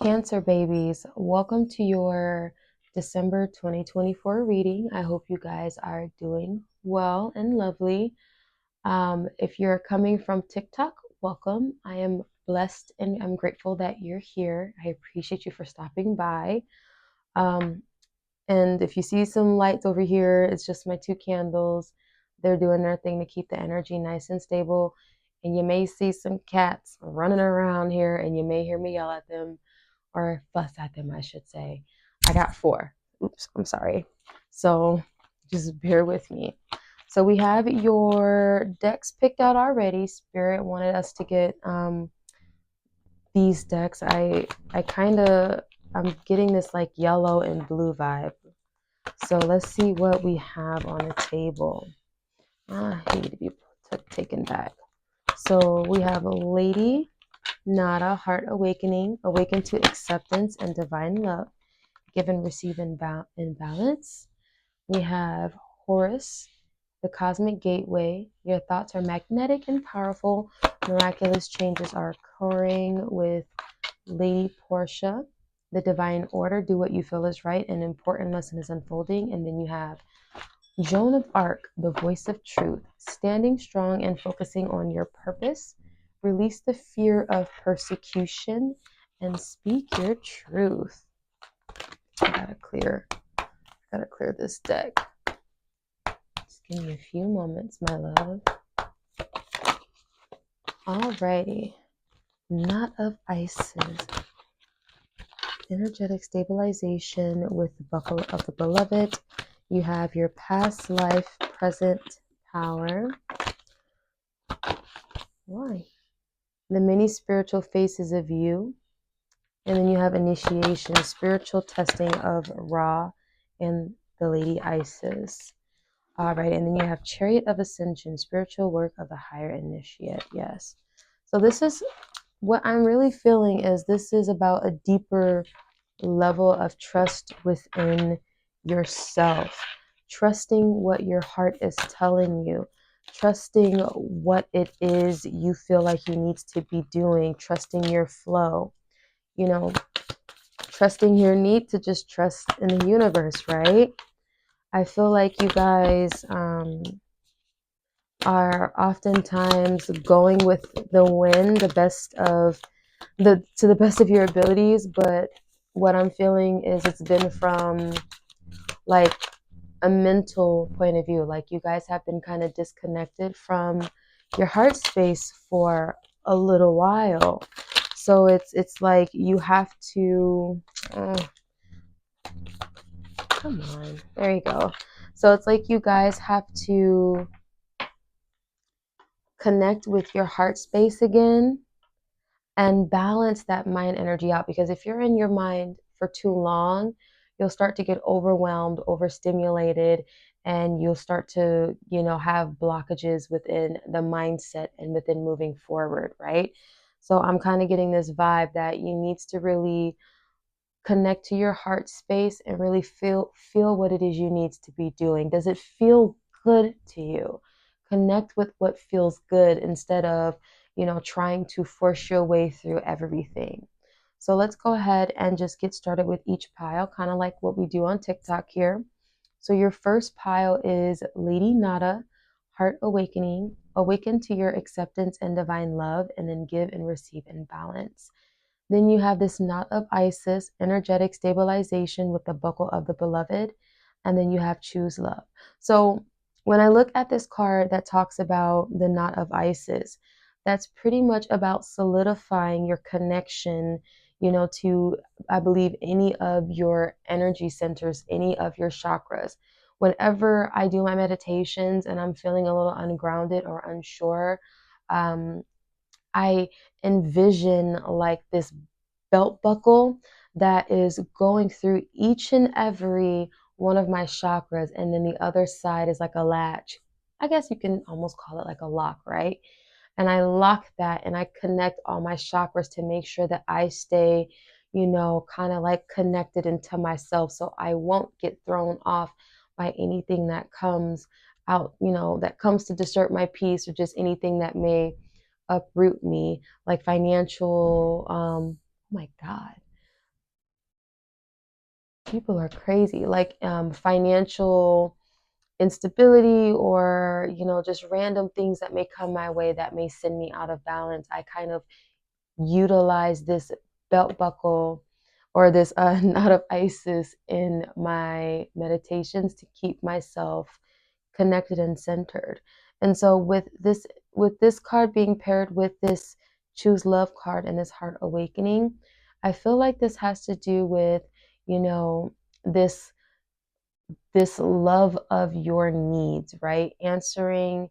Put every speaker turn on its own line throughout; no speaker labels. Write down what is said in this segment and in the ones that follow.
Cancer babies, welcome to your December 2024 reading. I hope you guys are doing well and lovely. If you're coming from TikTok, welcome. I am blessed and I'm grateful that you're here. I appreciate you for stopping by. Um, and if you see some lights over here, it's just my two candles. They're doing their thing to keep the energy nice and stable. And you may see some cats running around here and you may hear me yell at them or fuss at them, I should say. I got four. Oops, I'm sorry. So just bear with me. So we have your decks picked out already. Spirit wanted us to get these decks. I'm getting this like yellow and blue vibe. So let's see what we have on the table. I need to be taken back. So we have a Lady Nada, Heart Awakening, awaken to acceptance and divine love, give and receive in balance. We have Horus, the cosmic gateway. Your thoughts are magnetic and powerful. Miraculous changes are occurring with Lady Portia, the divine order. Do what you feel is right. An important lesson is unfolding. And then you have Joan of Arc, the voice of truth, standing strong and focusing on your purpose. Release the fear of persecution and speak your truth. I gotta clear this deck. Just give me a few moments, my love. Alrighty. Knot of Ices. Energetic stabilization with the buckle of the beloved. You have your past life, present power. Why? The many spiritual faces of you. And then you have initiation, spiritual testing of Ra and the Lady Isis. All right, and then you have Chariot of Ascension, spiritual work of the higher initiate. Yes. So this is what I'm really feeling is this is about a deeper level of trust within yourself, trusting what your heart is telling you, trusting what it is you feel like you need to be doing, trusting your flow, trusting your need to just trust in the universe, right? I feel like you guys are oftentimes going with the wind, to the best of your abilities, but what I'm feeling is it's been from like a mental point of view. Like you guys have been kind of disconnected from your heart space for a little while. So it's like you have to come on, there you go. So it's like you guys have to connect with your heart space again and balance that mind energy out, because if you're in your mind for too long, you'll start to get overwhelmed, overstimulated, and you'll start to, have blockages within the mindset and within moving forward, right? So I'm kind of getting this vibe that you needs to really connect to your heart space and really feel what it is you need to be doing. Does it feel good to you? Connect with what feels good instead of, trying to force your way through everything. So let's go ahead and just get started with each pile, kind of like what we do on TikTok here. So your first pile is Lady Nada, Heart Awakening, awaken to your acceptance and divine love, and then give and receive in balance. Then you have this Knot of Isis, energetic stabilization with the buckle of the beloved. And then you have Choose Love. So when I look at this card that talks about the Knot of Isis, that's pretty much about solidifying your connection, to, I believe, any of your energy centers, any of your chakras. Whenever I do my meditations and I'm feeling a little ungrounded or unsure, I envision like this belt buckle that is going through each and every one of my chakras, and then the other side is like a latch. I guess you can almost call it like a lock, right? And I lock that and I connect all my chakras to make sure that I stay, kind of like connected into myself, so I won't get thrown off by anything that comes out, that comes to disturb my peace, or just anything that may uproot me, like financial, oh my God, people are crazy. Like financial instability, or just random things that may come my way that may send me out of balance. I kind of utilize this belt buckle, or this knot of Isis, in my meditations to keep myself connected and centered. And so with this card being paired with this choose love card and this heart awakening, I feel like this has to do with, you know, this this love of your needs, right? Answering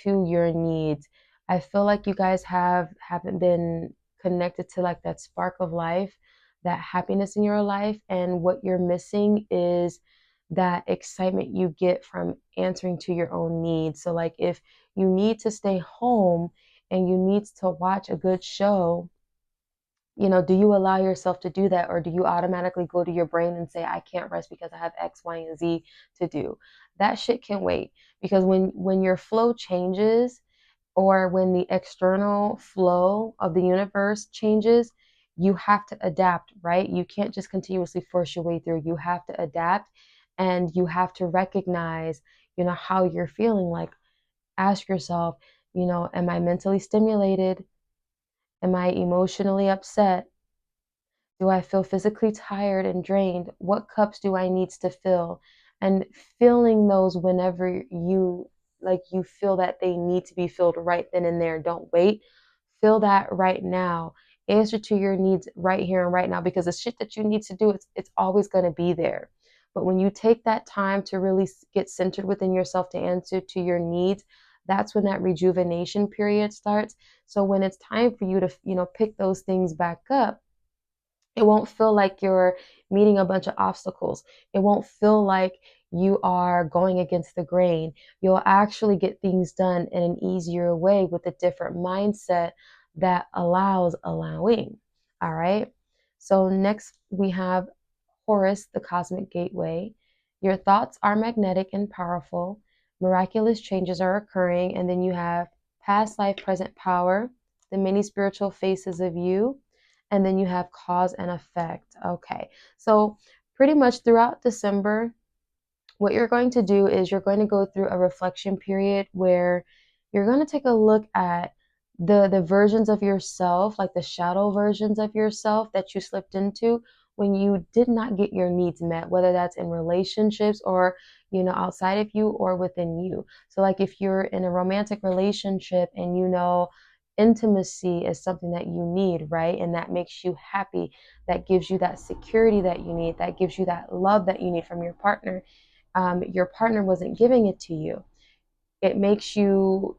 to your needs. I feel like you guys haven't been connected to like that spark of life, that happiness in your life, and what you're missing is that excitement you get from answering to your own needs. So like if you need to stay home and you need to watch a good show, do you allow yourself to do that, or do you automatically go to your brain and say, I can't rest because I have X, Y, and Z to do? That shit can wait, because when your flow changes, or when the external flow of the universe changes, you have to adapt, right? You can't just continuously force your way through. You have to adapt, and you have to recognize, how you're feeling. Like, ask yourself, am I mentally stimulated? Am I emotionally upset? Do I feel physically tired and drained? What cups do I need to fill? And filling those whenever you feel that they need to be filled right then and there. Don't wait. Fill that right now. Answer to your needs right here and right now, because the shit that you need to do, it's always going to be there. But when you take that time to really get centered within yourself to answer to your needs, that's when that rejuvenation period starts. So when it's time for you to, pick those things back up, it won't feel like you're meeting a bunch of obstacles. It won't feel like you are going against the grain. You'll actually get things done in an easier way with a different mindset that allows allowing. All right. So next we have Horus, the cosmic gateway. Your thoughts are magnetic and powerful. Miraculous changes are occurring. And then you have past life, present power, the many spiritual faces of you, and then you have cause and effect. Okay, so pretty much throughout December, what you're going to do is you're going to go through a reflection period where you're going to take a look at the versions of yourself, like the shadow versions of yourself that you slipped into when you did not get your needs met, whether that's in relationships or outside of you or within you. So like if you're in a romantic relationship and intimacy is something that you need, right? And that makes you happy, that gives you that security that you need, that gives you that love that you need from your partner wasn't giving it to you. It makes you,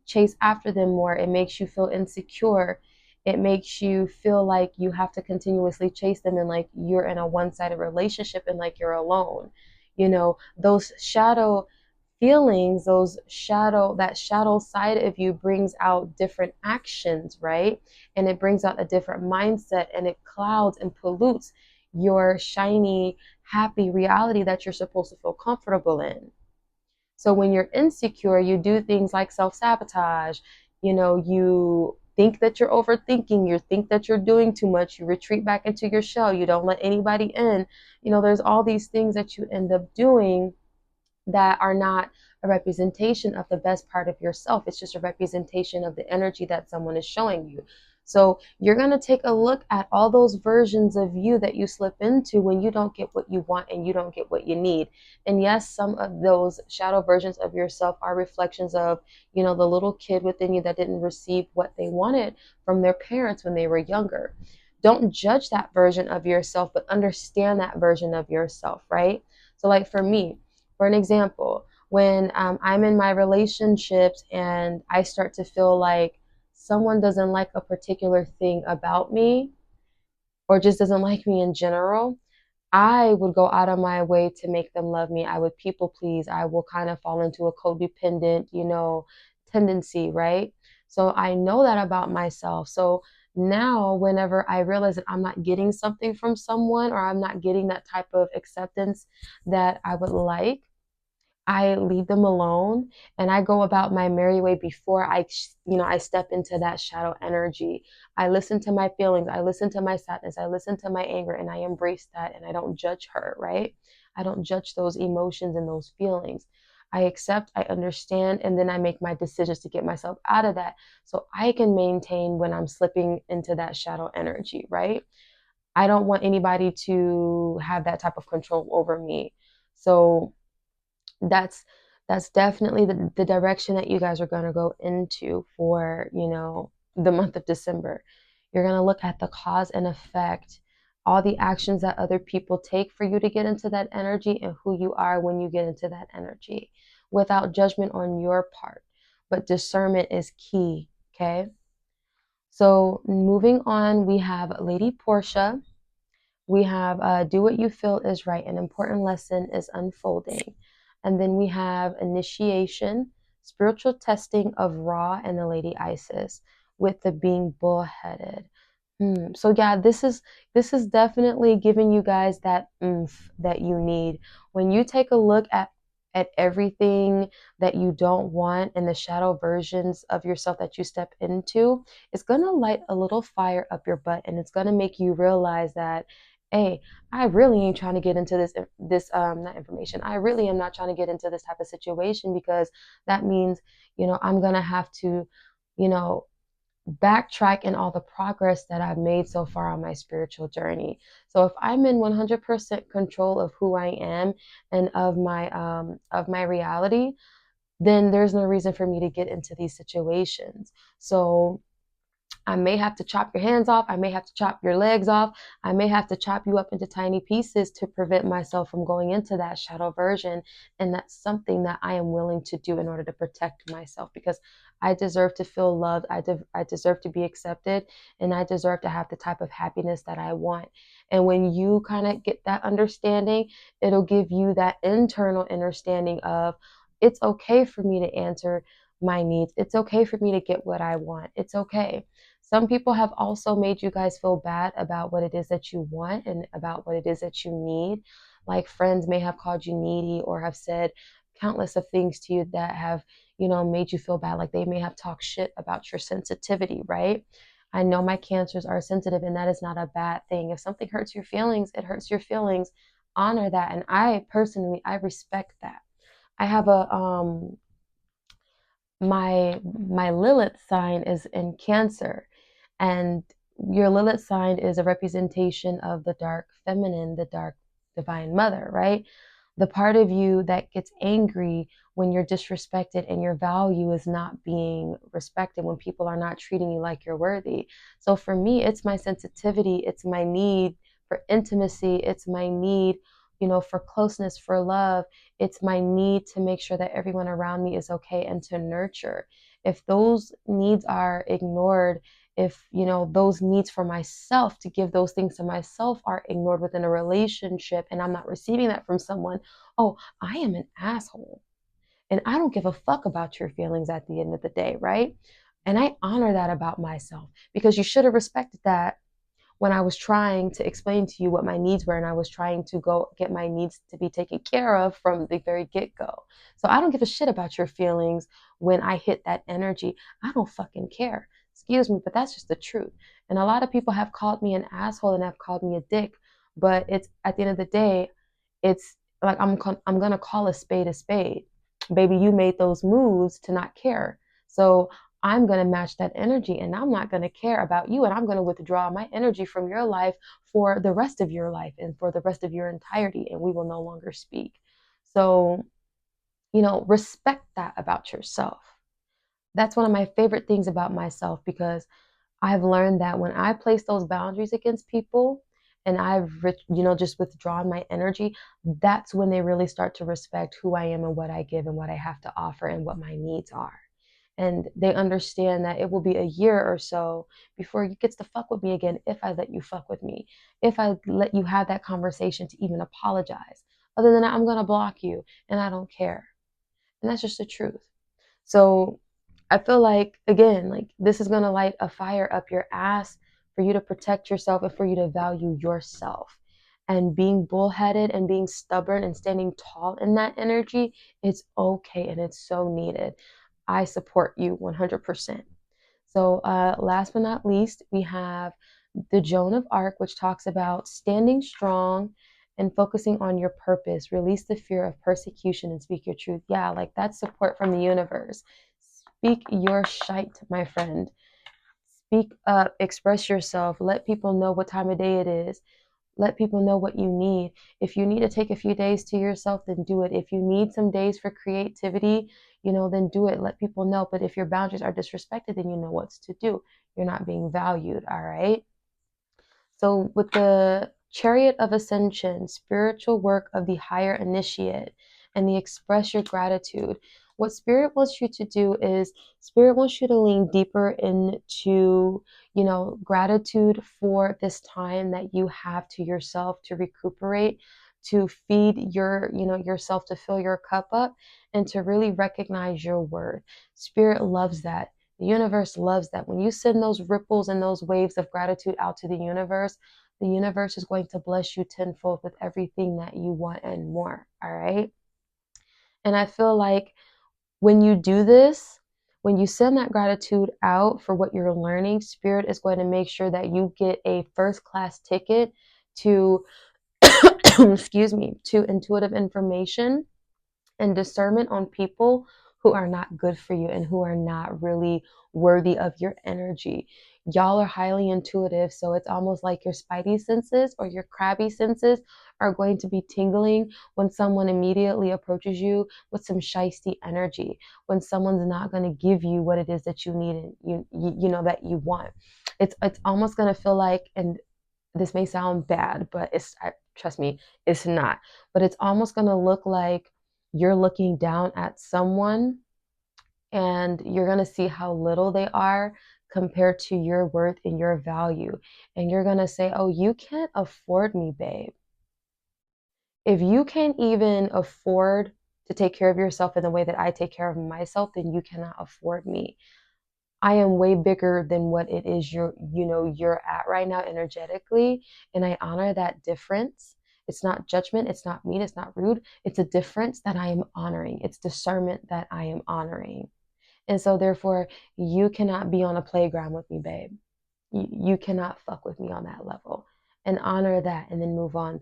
chase after them more. It makes you feel insecure. It makes you feel like you have to continuously chase them, and like you're in a one-sided relationship and like you're alone. Those shadow feelings, that shadow side of you brings out different actions, right? And it brings out a different mindset, and it clouds and pollutes your shiny, happy reality that you're supposed to feel comfortable in. So when you're insecure, you do things like self-sabotage. You think that you're overthinking, you think that you're doing too much, you retreat back into your shell, you don't let anybody in. There's all these things that you end up doing that are not a representation of the best part of yourself. It's just a representation of the energy that someone is showing you. So you're going to take a look at all those versions of you that you slip into when you don't get what you want and you don't get what you need. And yes, some of those shadow versions of yourself are reflections of, the little kid within you that didn't receive what they wanted from their parents when they were younger. Don't judge that version of yourself, but understand that version of yourself, right? So like for me, for an example, when I'm in my relationships and I start to feel like someone doesn't like a particular thing about me, or just doesn't like me in general, I would go out of my way to make them love me. I would people please. I will kind of fall into a codependent, tendency, right? So I know that about myself. So now, whenever I realize that I'm not getting something from someone, or I'm not getting that type of acceptance that I would like, I leave them alone and I go about my merry way before I step into that shadow energy. I listen to my feelings, I listen to my sadness, I listen to my anger, and I embrace that and I don't judge her, right? I don't judge those emotions and those feelings. I accept, I understand, and then I make my decisions to get myself out of that so I can maintain when I'm slipping into that shadow energy, right? I don't want anybody to have that type of control over me. So that's that's definitely the direction that you guys are going to go into for the month of December. You're going to look at the cause and effect, all the actions that other people take for you to get into that energy, and who you are when you get into that energy, without judgment on your part, but discernment is key. Okay, so moving on, we have Lady Portia. We have do what you feel is right. An important lesson is unfolding. And then we have initiation, spiritual testing of Ra and the Lady Isis, with the being bullheaded. So yeah, this is definitely giving you guys that oomph that you need. When you take a look at everything that you don't want and the shadow versions of yourself that you step into, it's gonna light a little fire up your butt, and it's gonna make you realize that, hey, I really ain't trying to get into this not information. I really am not trying to get into this type of situation, because that means, I'm gonna have to, you know, backtrack in all the progress that I've made so far on my spiritual journey. So if I'm in 100% control of who I am and of my reality, then there's no reason for me to get into these situations. So I may have to chop your hands off. I may have to chop your legs off. I may have to chop you up into tiny pieces to prevent myself from going into that shadow version. And that's something that I am willing to do in order to protect myself, because I deserve to feel loved. I deserve to be accepted, and I deserve to have the type of happiness that I want. And when you kind of get that understanding, it'll give you that internal understanding of, it's okay for me to answer my needs. It's okay for me to get what I want. It's okay. Some people have also made you guys feel bad about what it is that you want and about what it is that you need. Like, friends may have called you needy or have said countless of things to you that have, made you feel bad. Like, they may have talked shit about your sensitivity, right? I know my cancers are sensitive, and that is not a bad thing. If something hurts your feelings, it hurts your feelings. Honor that. And I personally, I respect that. I have my Lilith sign is in Cancer, and your Lilith sign is a representation of the dark feminine, the dark divine mother, right? The part of you that gets angry when you're disrespected and your value is not being respected, when people are not treating you like you're worthy. So for me, it's my sensitivity, it's my need for intimacy, it's my need, for closeness, for love. It's my need to make sure that everyone around me is okay and to nurture. If those needs are ignored, if those needs for myself, to give those things to myself, are ignored within a relationship, and I'm not receiving that from someone, oh, I am an asshole, and I don't give a fuck about your feelings at the end of the day, right? And I honor that about myself, because you should have respected that when I was trying to explain to you what my needs were, and I was trying to go get my needs to be taken care of from the very get-go. So I don't give a shit about your feelings when I hit that energy. I don't fucking care. Excuse me, but that's just the truth. And a lot of people have called me an asshole and have called me a dick, but it's, at the end of the day, it's like, I'm gonna call a spade a spade. Baby, you made those moves to not care. So I'm going to match that energy, and I'm not going to care about you, and I'm going to withdraw my energy from your life for the rest of your life and for the rest of your entirety, and we will no longer speak. So, respect that about yourself. That's one of my favorite things about myself, because I've learned that when I place those boundaries against people and I've, just withdrawn my energy, that's when they really start to respect who I am and what I give and what I have to offer and what my needs are. And they understand that it will be a year or so before you get to fuck with me again, if I let you fuck with me, if I let you have that conversation to even apologize. Other than that, I'm going to block you, and I don't care. And that's just the truth. So I feel like, again, like, this is going to light a fire up your ass for you to protect yourself and for you to value yourself. and being bullheaded and being stubborn and standing tall in that energy, it's okay and it's so needed. I support you 100%. So, last but not least, we have the Joan of Arc, which talks about standing strong and focusing on your purpose. Release the fear of persecution and speak your truth. Yeah, like that's support from the universe. Speak your shite, my friend. Speak up, express yourself, let people know what time of day it is. Let people know what you need. If you need to take a few days to yourself, then do it. If you need some days for creativity, then do it. Let people know. But if your boundaries are disrespected, then you know what to do. You're not being valued, all right? So, with the chariot of ascension, spiritual work of the higher initiate, and the express your gratitude, what Spirit wants you to do is Spirit wants you to lean deeper into, gratitude for this time that you have to yourself to recuperate, to feed yourself, to fill your cup up, and to really recognize your worth. Spirit loves that. The universe loves that. When you send those ripples and those waves of gratitude out to the universe is going to bless you tenfold with everything that you want and more. All right. And I feel like when you do this, when you send that gratitude out for what you're learning, Spirit is going to make sure that you get a first class ticket to, excuse me, to intuitive information and discernment on people who are not good for you and who are not really worthy of your energy. Y'all are highly intuitive, so it's almost like your spidey senses or your crabby senses are going to be tingling when someone immediately approaches you with some shisty energy, when someone's not going to give you what it is that you need and you know that you want. It's almost going to feel like, and this may sound bad, but trust me, it's not. But it's almost going to look like you're looking down at someone and you're going to see how little they are compared to your worth and your value. And you're going to say, oh, you can't afford me, babe. If you can't even afford to take care of yourself in the way that I take care of myself, then you cannot afford me. I am way bigger than what it is you're at right now energetically, and I honor that difference. It's not judgment, it's not mean, it's not rude. It's a difference that I am honoring. It's discernment that I am honoring. And so therefore, you cannot be on a playground with me, babe. You cannot fuck with me on that level. And honor that and then move on.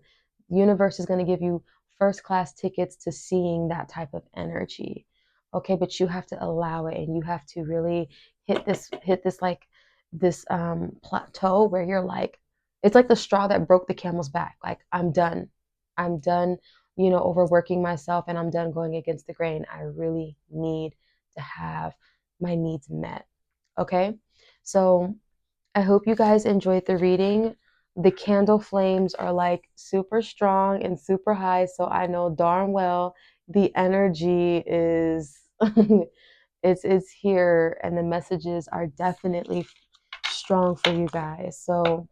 The universe is going to give you first class tickets to seeing that type of energy. Okay, but you have to allow it and you have to really hit this like this plateau where you're like, it's like the straw that broke the camel's back. Like, I'm done. I'm done, overworking myself, and I'm done going against the grain. I really need to have my needs met. Okay? So I hope you guys enjoyed the reading. The candle flames are like super strong and super high, so I know darn well the energy is it's here, and the messages are definitely strong for you guys. So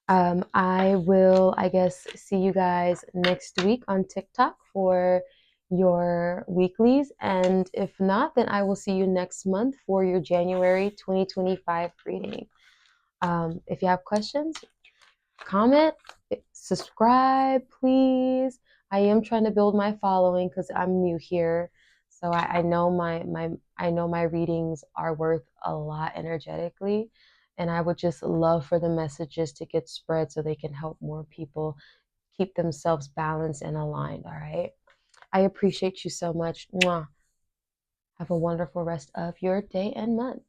I will, I guess, see you guys next week on TikTok for your weeklies. And if not, then I will see you next month for your January 2025 reading. If you have questions, comment, subscribe, please. I am trying to build my following because I'm new here. So I know my readings are worth a lot energetically. And I would just love for the messages to get spread so they can help more people keep themselves balanced and aligned. All right. I appreciate you so much. Mwah. Have a wonderful rest of your day and month.